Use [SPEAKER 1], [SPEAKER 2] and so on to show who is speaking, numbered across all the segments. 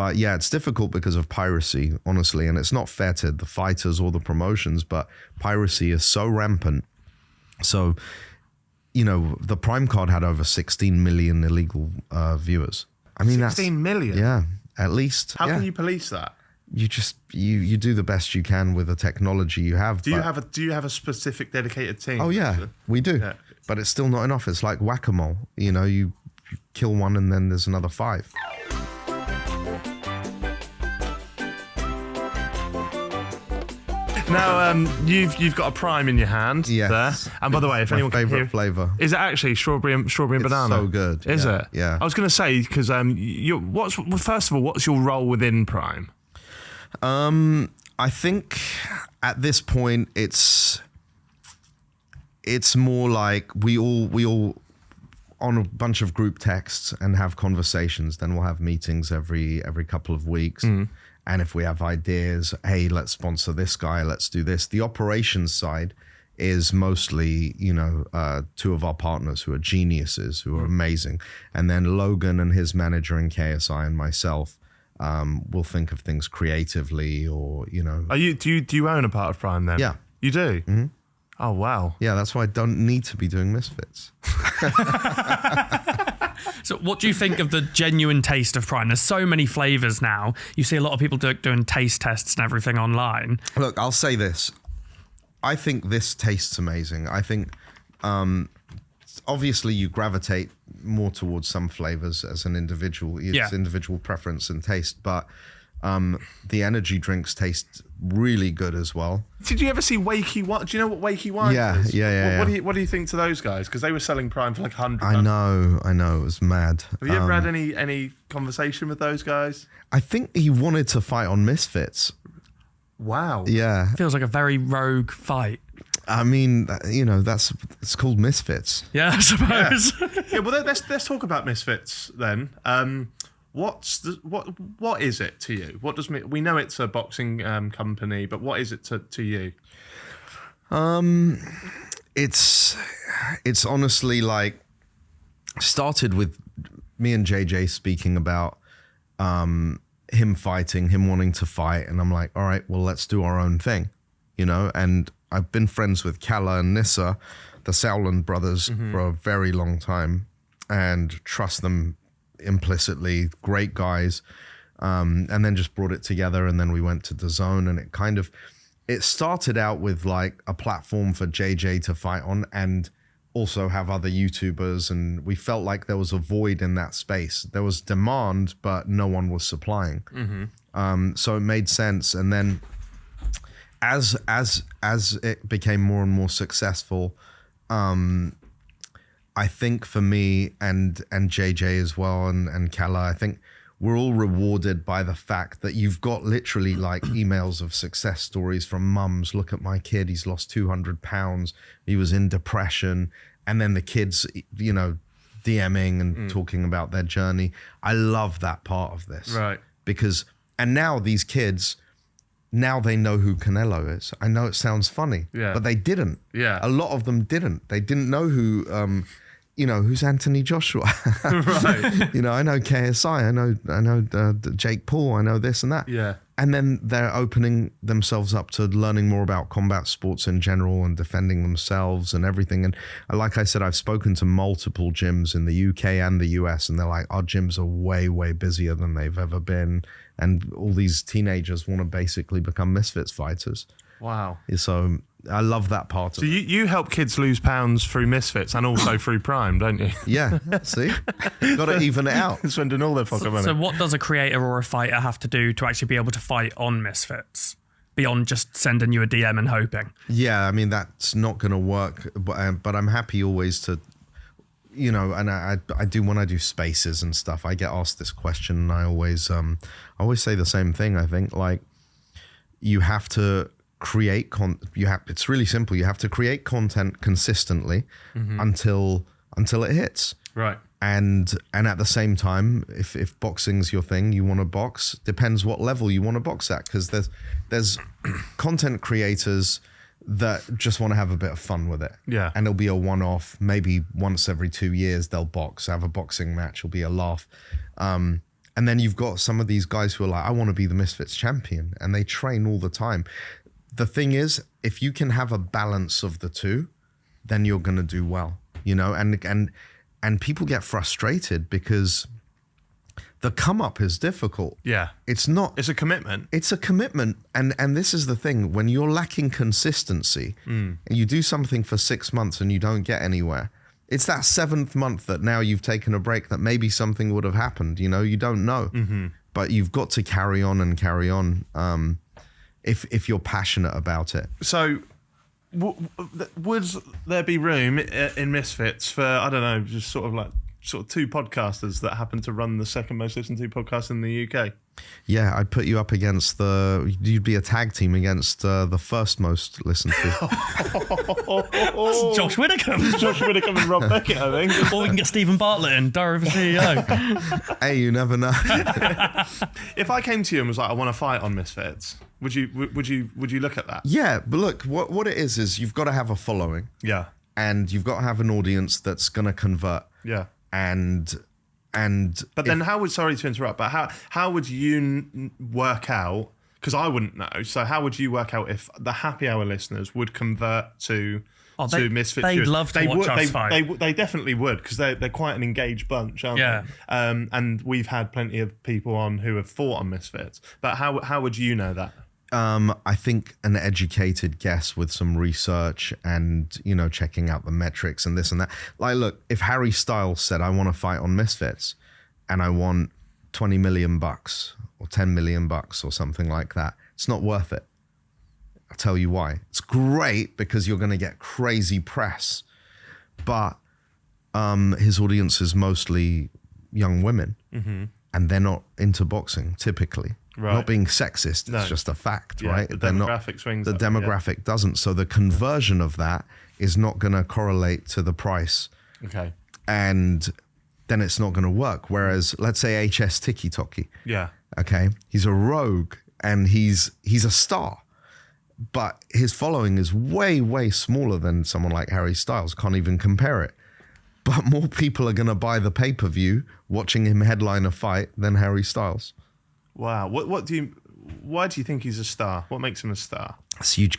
[SPEAKER 1] But yeah, it's difficult because of piracy, honestly. And it's not fair to the fighters or the promotions, but piracy is so rampant. So, you know, the Prime card had over 16 million illegal viewers. I mean,
[SPEAKER 2] 16 million?
[SPEAKER 1] Yeah, at least.
[SPEAKER 2] How can you police that?
[SPEAKER 1] You just you do the best you can with the technology you have.
[SPEAKER 2] Do you have a specific dedicated team?
[SPEAKER 1] Oh yeah, we do. Yeah. But it's still not enough. It's like whack-a-mole. You know, you kill one and then there's another 5.
[SPEAKER 2] Now, you've got a Prime in your hand there. And by the way, if anyone can hear,
[SPEAKER 1] flavour.
[SPEAKER 2] Is it actually strawberry and banana?
[SPEAKER 1] So good.
[SPEAKER 2] Is it?
[SPEAKER 1] Yeah.
[SPEAKER 2] I was going to say, because first of all, what's your role within Prime?
[SPEAKER 1] I think at this point it's more like we all on a bunch of group texts and have conversations. Then we'll have meetings every couple of weeks. And if we have ideas, hey, let's sponsor this guy, let's do this. The operations side is mostly, you know, 2 of our partners who are geniuses, who are amazing. And then Logan and his manager in KSI and myself will think of things creatively, or, you know.
[SPEAKER 2] Do you own a part of Prime then?
[SPEAKER 1] Yeah.
[SPEAKER 2] You do? Mm-hmm. Oh, wow.
[SPEAKER 1] Yeah, that's why I don't need to be doing Misfits.
[SPEAKER 3] So what do you think of the genuine taste of Prime? There's so many flavours now. You see a lot of people doing taste tests and everything online.
[SPEAKER 1] Look, I'll say this. I think this tastes amazing. I think obviously you gravitate more towards some flavours as an individual. It's individual preference and taste, but the energy drinks taste really good as well.
[SPEAKER 2] Did you ever see Wakey Wines? Do you know what Wakey Wines is?
[SPEAKER 1] Yeah.
[SPEAKER 2] What do you think to those guys? Because they were selling Prime for like 100.
[SPEAKER 1] I know. It was mad.
[SPEAKER 2] Have you ever had any conversation with those guys?
[SPEAKER 1] I think he wanted to fight on Misfits.
[SPEAKER 2] Wow.
[SPEAKER 1] Yeah.
[SPEAKER 3] Feels like a very rogue fight.
[SPEAKER 1] I mean, you know, it's called Misfits.
[SPEAKER 3] Yeah, I suppose.
[SPEAKER 2] Yeah, well, let's talk about Misfits then. What is it to you? We know it's a boxing company, but what is it to you?
[SPEAKER 1] It's honestly like started with me and JJ speaking about him fighting, him wanting to fight, and I'm like, all right, well, let's do our own thing, you know. And I've been friends with Kalla and Nissa, the Sauerland brothers, for a very long time, and trust them implicitly. Great guys. And then just brought it together, and then we went to DAZN, and it started out with like a platform for JJ to fight on and also have other YouTubers, and we felt like there was a void in that space. There was demand, but no one was supplying. So it made sense. And then as it became more and more successful, I think for me and JJ as well, and Kalla, I think we're all rewarded by the fact that you've got literally like emails of success stories from mums. Look at my kid, he's lost 200 pounds. He was in depression. And then the kids, you know, DMing and talking about their journey. I love that part of this.
[SPEAKER 2] Right.
[SPEAKER 1] And now these kids, now they know who Canelo is. I know it sounds funny, but they didn't.
[SPEAKER 2] Yeah.
[SPEAKER 1] A lot of them didn't. They didn't know who, you know, who's Anthony Joshua.
[SPEAKER 2] Right.
[SPEAKER 1] You know, I know KSI, I know Jake Paul, I know this and that.
[SPEAKER 2] Yeah.
[SPEAKER 1] And then they're opening themselves up to learning more about combat sports in general and defending themselves and everything. And like I said, I've spoken to multiple gyms in the UK and the US, and they're like, our gyms are way, way busier than they've ever been. And all these teenagers want to basically become Misfits fighters.
[SPEAKER 2] Wow.
[SPEAKER 1] So I love that part of it.
[SPEAKER 2] So you help kids lose pounds through Misfits and also through Prime, don't you?
[SPEAKER 1] Yeah, see? Got to even it out.
[SPEAKER 2] Spending all their pocket money.
[SPEAKER 3] So what does a creator or a fighter have to do to actually be able to fight on Misfits? Beyond just sending you a DM and hoping?
[SPEAKER 1] Yeah, I mean, that's not going to work. But I'm happy always to, you know, and I do when I do spaces and stuff, I get asked this question, and I always say the same thing. I think, like, you have to create it's really simple. You have to create content consistently until it hits.
[SPEAKER 2] Right.
[SPEAKER 1] And at the same time, if boxing's your thing, you want to box, depends what level you want to box at, because there's content creators that just want to have a bit of fun with it.
[SPEAKER 2] Yeah.
[SPEAKER 1] And it'll be a one-off, maybe once every 2 years they'll box, have a boxing match, it'll be a laugh. And then you've got some of these guys who are like, I want to be the Misfits champion, and they train all the time. The thing is, if you can have a balance of the two, then you're going to do well, you know, and people get frustrated because the come up is difficult.
[SPEAKER 2] Yeah.
[SPEAKER 1] It's not.
[SPEAKER 2] It's a commitment.
[SPEAKER 1] It's a commitment. And this is the thing, when you're lacking consistency and you do something for 6 months and you don't get anywhere, it's that 7th month that now you've taken a break that maybe something would have happened, you know, you don't know. But you've got to carry on and carry on if you're passionate about it.
[SPEAKER 2] So would there be room in Misfits for, I don't know, just sort of two podcasters that happen to run the second most listened to podcast in the UK?
[SPEAKER 1] Yeah, I'd put you up against you'd be a tag team against the first most listened to.
[SPEAKER 3] Josh Widdicombe.
[SPEAKER 2] Josh Widdicombe and Rob Beckett, I think.
[SPEAKER 3] Or we can get Stephen Bartlett in, Diary of a CEO.
[SPEAKER 1] Hey, you never know.
[SPEAKER 2] If I came to you and was like, I want to fight on Misfits, would you look at that?
[SPEAKER 1] Yeah, but look, what it is you've got to have a following.
[SPEAKER 2] Yeah.
[SPEAKER 1] And you've got to have an audience that's going to convert.
[SPEAKER 2] Yeah.
[SPEAKER 1] But
[SPEAKER 2] then how would, sorry to interrupt, but how would you work out, because I wouldn't know, so how would you work out if the happy hour listeners would convert to Misfits?
[SPEAKER 3] They'd love to watch us fight.
[SPEAKER 2] They definitely would, because they're quite an engaged bunch, aren't they? And we've had plenty of people on who have fought on Misfits, but how would you know that?
[SPEAKER 1] I think an educated guess with some research and, you know, checking out the metrics and this and that. Like, look, if Harry Styles said, I want to fight on Misfits and I want $20 million or $10 million or something like that, it's not worth it. I'll tell you why. It's great because you're going to get crazy press, but his audience is mostly young women and they're not into boxing typically. Right. Not being sexist, it's just a fact, right?
[SPEAKER 2] The demographic swings.
[SPEAKER 1] The demographic doesn't. So the conversion of that is not going to correlate to the price.
[SPEAKER 2] Okay.
[SPEAKER 1] And then it's not going to work. Whereas, let's say HS Tiki Toki.
[SPEAKER 2] Yeah.
[SPEAKER 1] Okay. He's a rogue and he's a star. But his following is way, way smaller than someone like Harry Styles. Can't even compare it. But more people are going to buy the pay-per-view watching him headline a fight than Harry Styles.
[SPEAKER 2] Wow. Why do you think he's a star? What makes him a star?
[SPEAKER 1] It's huge.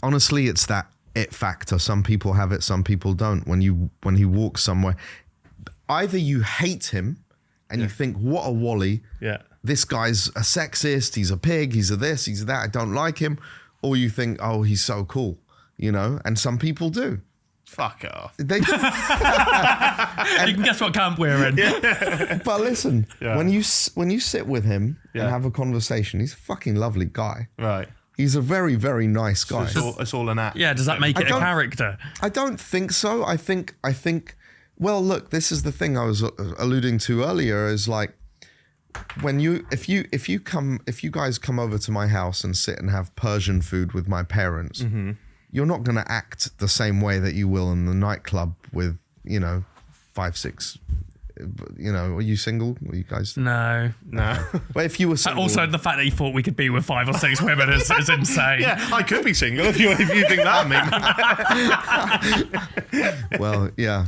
[SPEAKER 1] Honestly, it's that it factor. Some people have it, some people don't. When he walks somewhere, either you hate him and you think, what a wally.
[SPEAKER 2] Yeah.
[SPEAKER 1] This guy's a sexist, he's a pig, he's a this, he's a that, I don't like him. Or you think, oh, he's so cool, you know? And some people do.
[SPEAKER 2] Fuck off.
[SPEAKER 3] You can guess what camp we're in.
[SPEAKER 1] But listen, when you sit with him and have a conversation, he's a fucking lovely guy.
[SPEAKER 2] Right.
[SPEAKER 1] He's a very, very nice guy.
[SPEAKER 2] So it's all an act.
[SPEAKER 3] Yeah, does that make it a character?
[SPEAKER 1] I don't think so. I think well, look, this is the thing I was alluding to earlier is like if you guys come over to my house and sit and have Persian food with my parents, you're not going to act the same way that you will in the nightclub with, 5, 6, are you single? Are you guys?
[SPEAKER 3] No.
[SPEAKER 1] But if you were single...
[SPEAKER 3] Also, the fact that you thought we could be with 5 or 6 women is insane.
[SPEAKER 2] Yeah, I could be single if you think that of me.
[SPEAKER 1] Well, yeah.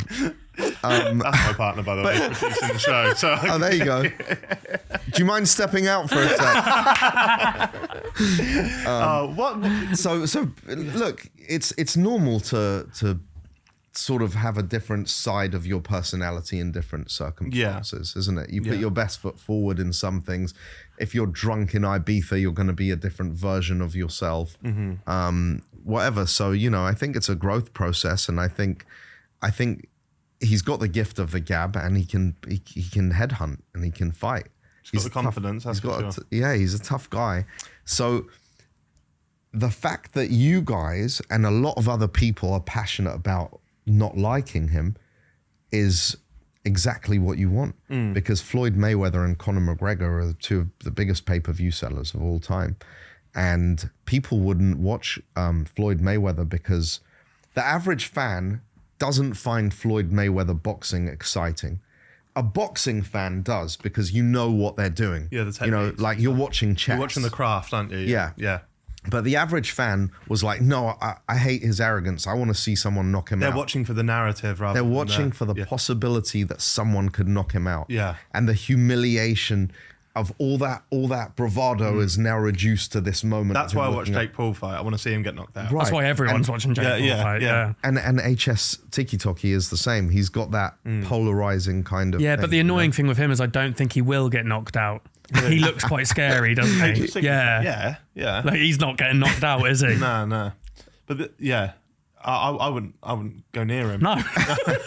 [SPEAKER 2] That's my partner, by the way, producing the show. So.
[SPEAKER 1] Oh, there you go. Do you mind stepping out for a sec?
[SPEAKER 2] What?
[SPEAKER 1] So look, it's normal to sort of have a different side of your personality in different circumstances, isn't it? You put your best foot forward in some things. If you're drunk in Ibiza, you're going to be a different version of yourself. Whatever. So I think it's a growth process, and I think he's got the gift of the gab, and he can headhunt and he can fight.
[SPEAKER 2] He's got the confidence. He's
[SPEAKER 1] a tough guy. So the fact that you guys and a lot of other people are passionate about not liking him is exactly what you want, because Floyd Mayweather and Conor McGregor are two of the biggest pay-per-view sellers of all time, and people wouldn't watch Floyd Mayweather because the average fan doesn't find Floyd Mayweather boxing exciting. A boxing fan does, because you know what they're doing.
[SPEAKER 2] Yeah, the techniques.
[SPEAKER 1] Like you're watching chess.
[SPEAKER 2] You're watching the craft, aren't you?
[SPEAKER 1] Yeah. But the average fan was like, no, I hate his arrogance. I want to see someone knock him out.
[SPEAKER 2] They're watching for the narrative rather
[SPEAKER 1] They're
[SPEAKER 2] than
[SPEAKER 1] watching for the possibility that someone could knock him out.
[SPEAKER 2] Yeah.
[SPEAKER 1] And the humiliation of all that bravado is now reduced to this moment.
[SPEAKER 2] That's why I watched Jake Paul fight. I want to see him get knocked out.
[SPEAKER 1] Right.
[SPEAKER 3] That's why everyone's watching Jake Paul fight. Yeah.
[SPEAKER 1] And HS Tiki Toki is the same. He's got that polarizing kind of
[SPEAKER 3] Yeah,
[SPEAKER 1] thing,
[SPEAKER 3] but the annoying thing with him is I don't think he will get knocked out. He looks quite scary, doesn't he?
[SPEAKER 2] Yeah.
[SPEAKER 3] Like he's not getting knocked out, is he?
[SPEAKER 2] No. But I wouldn't go near him.
[SPEAKER 3] No.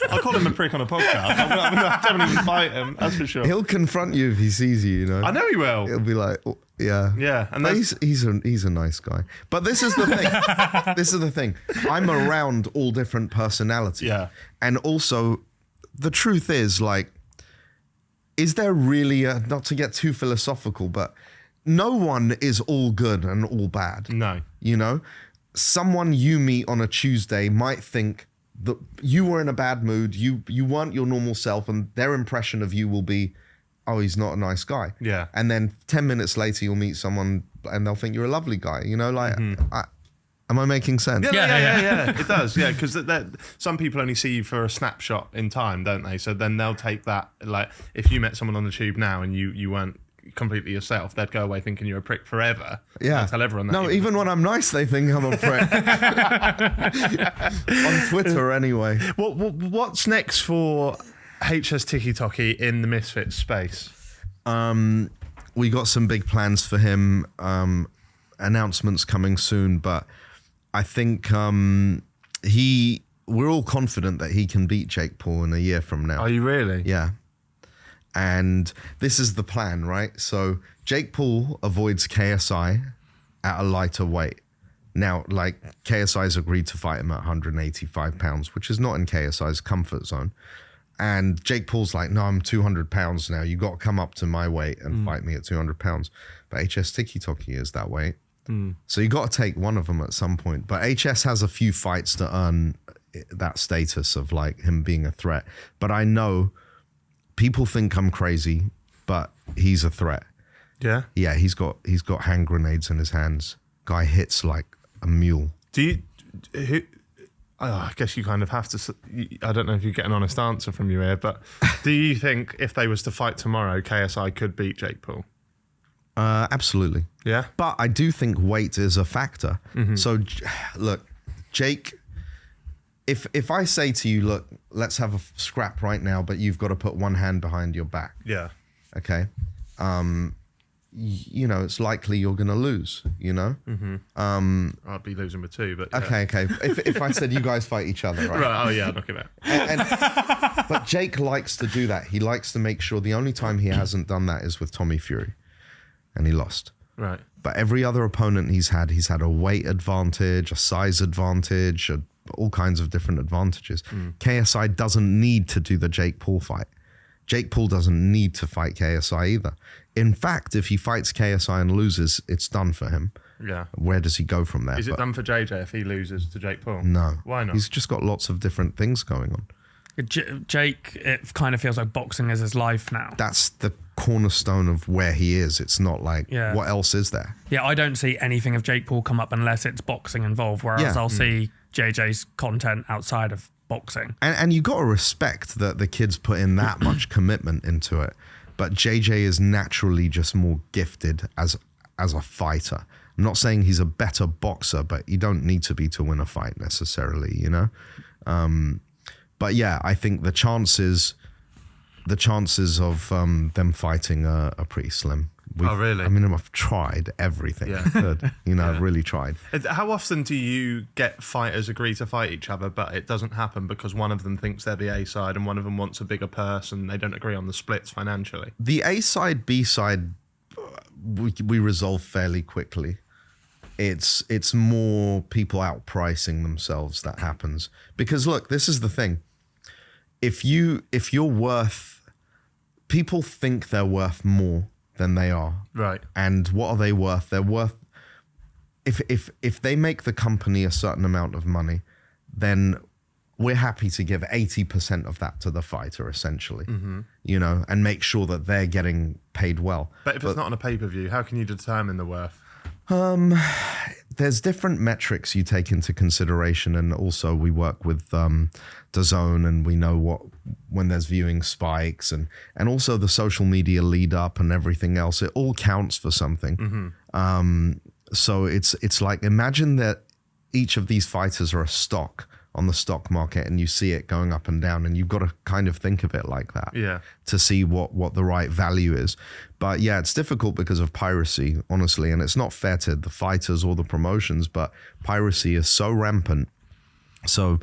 [SPEAKER 2] I'll call him a prick on a podcast. I definitely fight him, that's for sure.
[SPEAKER 1] He'll confront you if he sees you, you know.
[SPEAKER 2] I know he will.
[SPEAKER 1] He'll be like, oh, yeah.
[SPEAKER 2] Yeah. And
[SPEAKER 1] But he's a nice guy. But this is the thing. This is the thing. I'm around all different personalities.
[SPEAKER 2] Yeah.
[SPEAKER 1] And also, the truth is, like, is there really not to get too philosophical, but no one is all good and all bad.
[SPEAKER 2] No.
[SPEAKER 1] You know? Someone you meet on a Tuesday might think that you were in a bad mood, you weren't your normal self, and their impression of you will be, oh, he's not a nice guy.
[SPEAKER 2] Yeah.
[SPEAKER 1] And then 10 minutes later, you'll meet someone and they'll think you're a lovely guy. You know, like, am I making sense?
[SPEAKER 2] Yeah. It does, yeah, because some people only see you for a snapshot in time, don't they? So then they'll take that, like, if you met someone on the tube now and you weren't completely yourself, they'd go away thinking you're a prick forever.
[SPEAKER 1] Yeah.
[SPEAKER 2] And tell everyone that.
[SPEAKER 1] No, even when I'm nice, they think I'm a prick. On Twitter, anyway.
[SPEAKER 2] What's next for HS Tiki Toki in the Misfits space?
[SPEAKER 1] We got some big plans for him. Announcements coming soon, but I think we're all confident that he can beat Jake Paul in a year from now.
[SPEAKER 2] Are you really?
[SPEAKER 1] Yeah. And this is the plan, right? So Jake Paul avoids KSI at a lighter weight. Now, like, KSI's agreed to fight him at 185 pounds, which is not in KSI's comfort zone. And Jake Paul's like, no, I'm 200 pounds now. You got to come up to my weight and fight me at 200 pounds. But HS Tiki Toki is that weight. So you got to take one of them at some point. But HS has a few fights to earn that status of, like, him being a threat. But I know people think I'm crazy, but he's a threat.
[SPEAKER 2] Yeah?
[SPEAKER 1] Yeah, he's got hand grenades in his hands. Guy hits like a mule.
[SPEAKER 2] I guess you kind of have to. I don't know if you get an honest answer from you here, but do you think if they was to fight tomorrow, KSI could beat Jake Paul?
[SPEAKER 1] Absolutely.
[SPEAKER 2] Yeah?
[SPEAKER 1] But I do think weight is a factor. So, look, Jake, if I say to you, look, let's have a scrap right now, but you've got to put one hand behind your back.
[SPEAKER 2] Yeah.
[SPEAKER 1] Okay. You know, it's likely you're going to lose, you know?
[SPEAKER 2] I'd be losing with two, but yeah.
[SPEAKER 1] Okay. If I said you guys fight each other, right?
[SPEAKER 2] Right, oh yeah, knock him out.
[SPEAKER 1] But Jake likes to do that. He likes to make sure the only time he hasn't done that is with Tommy Fury. And he lost.
[SPEAKER 2] Right.
[SPEAKER 1] But every other opponent he's had a weight advantage, a size advantage, all kinds of different advantages. KSI doesn't need to do the Jake Paul fight. Jake Paul doesn't need to fight KSI either. In fact, if he fights KSI and loses, it's done for him.
[SPEAKER 2] Yeah.
[SPEAKER 1] Where does he go from there?
[SPEAKER 2] Is it done for JJ if he loses to Jake Paul?
[SPEAKER 1] No.
[SPEAKER 2] Why not?
[SPEAKER 1] He's just got lots of different things going on.
[SPEAKER 3] Jake, it kind of feels like boxing is his life now.
[SPEAKER 1] That's the cornerstone of where he is. It's not like, what else is there?
[SPEAKER 3] Yeah, I don't see anything of Jake Paul come up unless it's boxing involved, whereas I'll see JJ's content outside of boxing.
[SPEAKER 1] And you got to respect that the kid's put in that much commitment into it. But JJ is naturally just more gifted as a fighter. I'm not saying he's a better boxer, but you don't need to be to win a fight necessarily, you know? But yeah, I think the chances of them fighting are pretty slim.
[SPEAKER 2] Oh, really?
[SPEAKER 1] I mean, I've tried everything I could. You know, I've really tried.
[SPEAKER 2] How often do you get fighters agree to fight each other, but it doesn't happen because one of them thinks they're the A side and one of them wants a bigger purse and they don't agree on the splits financially?
[SPEAKER 1] The A side, B side, we resolve fairly quickly. It's more people outpricing themselves that happens. Because look, this is the thing. If you're worth, people think they're worth more than they are.
[SPEAKER 2] Right.
[SPEAKER 1] And what are they worth? They're worth, if they make the company a certain amount of money, then we're happy to give 80% of that to the fighter, essentially, you know, and make sure that they're getting paid well.
[SPEAKER 2] But if it's not on a pay-per-view, how can you determine the worth?
[SPEAKER 1] there's different metrics you take into consideration, and also we work with DAZN, and we know when there's viewing spikes, and also the social media lead up and everything else. It all counts for something. So it's like, imagine that each of these fighters are a stock on the stock market, and you see it going up and down, and you've got to kind of think of it like that to see what the right value is. But yeah, it's difficult because of piracy, honestly, and it's not fair to the fighters or the promotions, but piracy is so rampant. So,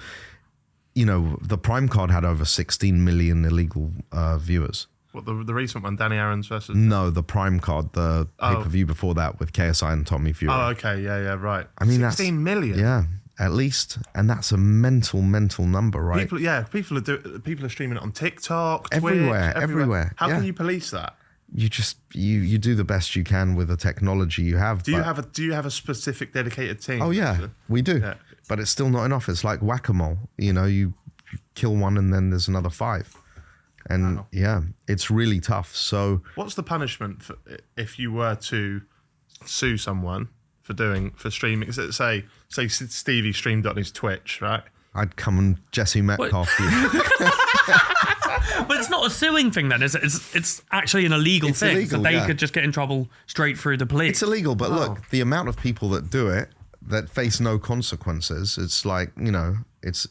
[SPEAKER 1] you know, the Prime card had over 16 million illegal viewers.
[SPEAKER 2] What, the recent one, Danny Aaron's versus?
[SPEAKER 1] No, the Prime card, the pay-per-view before that with KSI and Tommy Fury.
[SPEAKER 2] Oh, okay, yeah, right.
[SPEAKER 1] I mean,
[SPEAKER 2] 16 million?
[SPEAKER 1] Yeah. At least, and that's a mental number, right?
[SPEAKER 2] People are streaming it on TikTok,
[SPEAKER 1] everywhere,
[SPEAKER 2] Twitch,
[SPEAKER 1] everywhere.
[SPEAKER 2] How can you police that?
[SPEAKER 1] You just you do the best you can with the technology you have.
[SPEAKER 2] Do you have a specific dedicated team?
[SPEAKER 1] Oh yeah, we do. Yeah. But it's still not enough. It's like whack-a-mole. You know, you kill one and then there's another 5, and yeah, it's really tough. So,
[SPEAKER 2] what's the punishment if you were to sue someone for streaming? Say Stevie streamed on his Twitch, right?
[SPEAKER 1] I'd come and Jesse Metcalf you.
[SPEAKER 3] But it's not a suing thing then, is it? It's actually an illegal thing. Illegal, so they could just get in trouble straight through the police.
[SPEAKER 1] It's illegal, but look, the amount of people that do it that face no consequences, it's like, you know, it's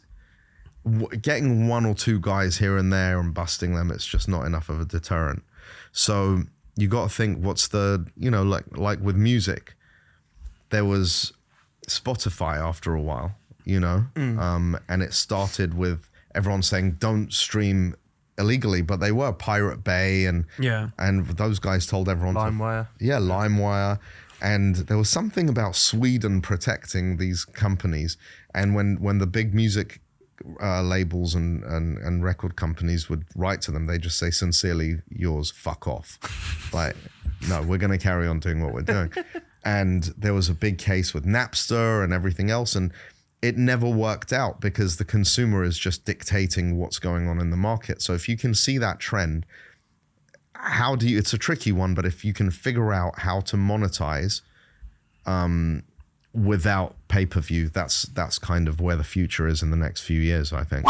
[SPEAKER 1] getting 1 or 2 guys here and there and busting them, it's just not enough of a deterrent. So you got to think, what's the, you know, like with music, there was Spotify after a while, you know, and it started with everyone saying don't stream illegally, but they were Pirate Bay and those guys told everyone
[SPEAKER 2] LimeWire.
[SPEAKER 1] LimeWire. And there was something about Sweden protecting these companies, and when the big music labels and record companies would write to them, they just say, sincerely yours, fuck off. Like, no, we're going to carry on doing what we're doing. And there was a big case with Napster and everything else, and it never worked out because the consumer is just dictating what's going on in the market. So if you can see that trend, it's a tricky one, but if you can figure out how to monetize without pay-per-view, that's kind of where the future is in the next few years, I think.